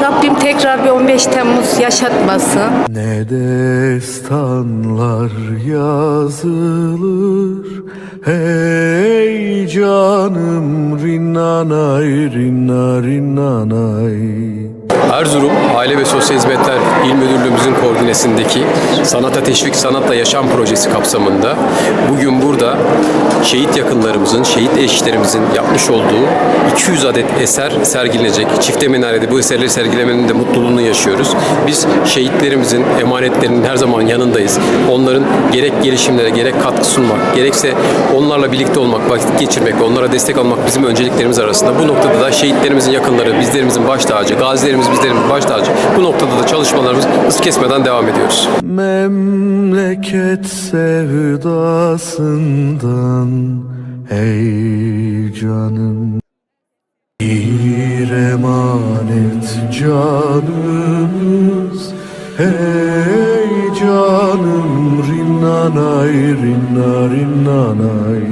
Rabbim tekrar bir 15 Temmuz yaşatmasın. Ne destanlar yazılır, hey canım, rinnanay, rinna rinnanay. Erzurum Aile ve Sosyal Hizmetler İl Müdürlüğümüzün koordinesindeki Sanata Teşvik Sanatla Yaşam projesi kapsamında bugün burada şehit yakınlarımızın, şehit eşlerimizin yapmış olduğu 200 adet eser sergilenecek. Çifte minarede bu eserleri sergilemenin de mutluluğunu yaşıyoruz. Biz şehitlerimizin emanetlerinin her zaman yanındayız. Onların gerek gelişimlere gerek katkı sunmak, gerekse onlarla birlikte olmak, vakit geçirmek, onlara destek almak bizim önceliklerimiz arasında. Bu noktada da şehitlerimizin yakınları, bizlerimizin baş tacı, gazilerimiz bizlerimizin baş tacı. Bu noktada da çalışmalarımız hız kesmeden devam ediyoruz. Memleket sevdasından, hey canım, bir emanet canımız, hey canım, rinnanay, rinna rinnanay.